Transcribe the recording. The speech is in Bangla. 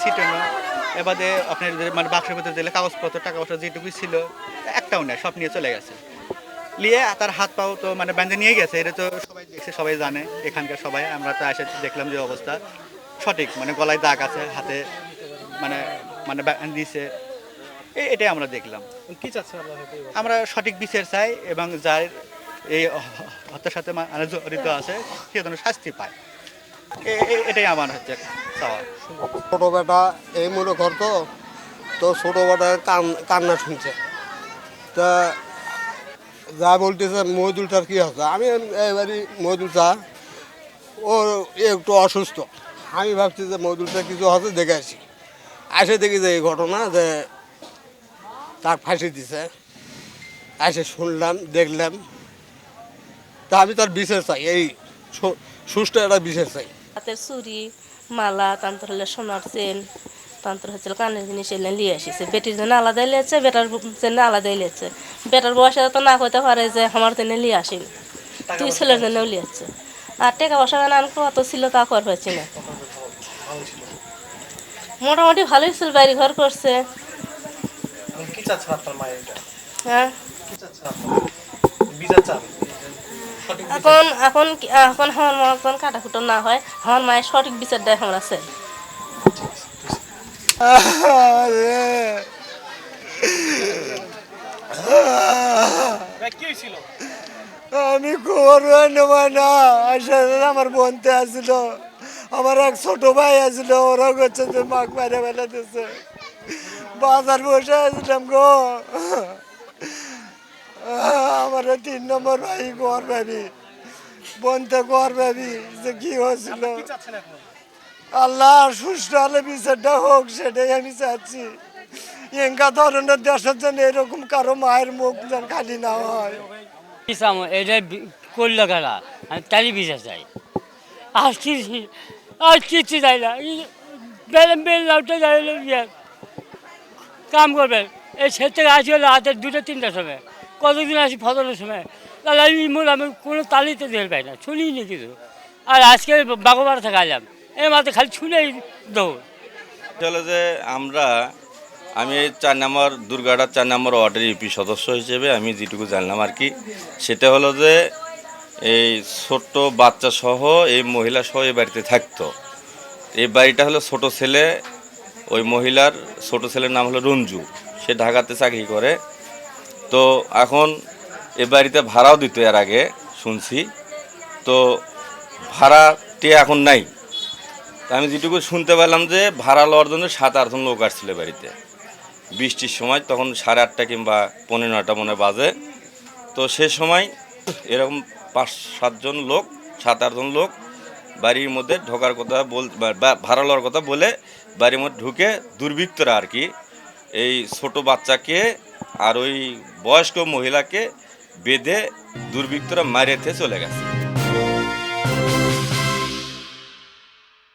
ছিটানো, এবারে আপনার মানে বাক্সের ভিতরে দিলে কাগজপত্র টাকা পয়সা যেটুকুই ছিল একটাও নেই, সব নিয়ে চলে গেছে। নিয়ে তার হাত পাও তো মানে বেঁধে নিয়ে গেছে, এটা তো সবাই দেখছে, সবাই জানে এখানকার সবাই। আমরা তো এসে দেখলাম যে অবস্থা সঠিক, মানে গলায় দাগ আছে, হাতে মানে মানে দিছে, এটাই আমরা দেখলাম। কি চাচ্ছেন আপনারা? আমরা সঠিক বিচার চাই এবং যার এই হত্যার সাথে মানে জড়িত আছে সে যেন শাস্তি পায়, এটাই আমার হচ্ছে চাওয়া। ছোটো বেটা এই মনে ঘর তো, তো ছোটো বেটার কান্না শুনছে, তা যা বলতেছে মহিদুলটার কী হচ্ছে, আমি এবারে মহিদুল চা ও একটু অসুস্থ, আমি ভাবছি যে মহিদুলটা কিছু হচ্ছে দেখে আসি, আসে দেখি যে এই ঘটনা যে তার ফাঁসি দিছে, এসে শুনলাম দেখলাম, তা আমি তার বিচার চাই, এই সুষ্ঠু একটা বিচার চাই। হাতের চুরি, মালা, তারপর হলে সোনার চেন, তারপর হচ্ছে কানের জিনিস এলে নিয়ে আসিছে। বেটির জন্য আলাদাই লিয়েছে, বেটার জন্য আলাদাই লিয়েছে। বেটার বয়সে তো না কইতে পারে যে আমার জন্য লিয়ে আসিনি, তুই ছেলের জন্যও লিয়েছে। আর টাকা পয়সা কেন কত ছিল তা কর হয়েছি না, মোটামুটি ভালোই ছিল, বাড়ি ঘর করছে। কি চাচ্ছেন আপনার মায়ের এটা? হ্যাঁ, কি চাচ্ছেন আপনারা? বিচার চান? এখন এখন এখন আমার মা এখন কাটাকুটো না হয়, আমার মায়ের সঠিক বিচার দেয় আমরা চাই। কি হয়েছিল? আমি করবো না, আসলে আমার বোনতে আসছিল, আমার এক ছোট ভাই আসছিল, ওরা করছে যে মাক মারে ফেলে দিচ্ছে, বাজার বসে আসলাম গো, আমার 3 নম্বর ভাই ঘর ভাবি, বোনতে ঘর ভাবি যে কি হয়েছিল। কি চাচ্ছেন এখন? আল্লাহ সুস্থ হলে বিচারটা হোক, সেটাই আমি চাচ্ছি। এঙ্কা ধরনের দেশের জন্য এরকম কারো মায়ের মুখ যেন খালি না হয়। এটা করলো খেলা, আমি তারই বিচার চাই। আর কি আর কিচ্ছু চাই না, বেল লাউটা যাই কাম করবেন। এই সে থেকে আসি হলো হাতের 2টা-3টার সময়, কতদিন আসি ফজরের সময়, তাহলে আমি কোনো তালিতে দিয়ে পাই না, শুনিনি কিছু। আর আজকে বাগোবার থেকে আলাম, এর মাথায় খালি শুনেই দৌড়। হলো যে আমি এই 4 নম্বর দুর্গাটা 4 নম্বর ওয়ার্ডের ইউপি সদস্য হিসেবে আমি যেটুকু জানলাম আর কি, সেটা হলো যে এই ছোট্ট বাচ্চা সহ এই মহিলা সহ এই বাড়িতে থাকতো। এই বাড়িটা হলো ছোট ছেলে, ওই মহিলার ছোট ছেলের নাম হলো রঞ্জু, সে ঢাকাতে চাকরি করে। তো এখন এ বাড়িতে ভাড়াও দিত এর আগে শুনছি, তো ভাড়াটি এখন নাই। আমি যেটুকু শুনতে পেলাম যে ভাড়া লওয়ার জন্য 7-8 জন লোক আসছিল বাড়িতে বৃষ্টির সময়, তখন 8:30 কিংবা 9:15 মনে বাজে। তো সে সময় এরকম 5-7 জন লোক, 7-8 জন লোক বাড়ির মধ্যে ঢোকার কথা ভাড়া লওয়ার কথা বলে বাড়ির মধ্যে ঢুকে দুর্বৃত্তরা আর কি এই ছোট বাচ্চাকে আর ওই বয়স্ক মহিলাকে বেঁধে দুর্বৃত্তরা মারিয়ে চলে গেছে।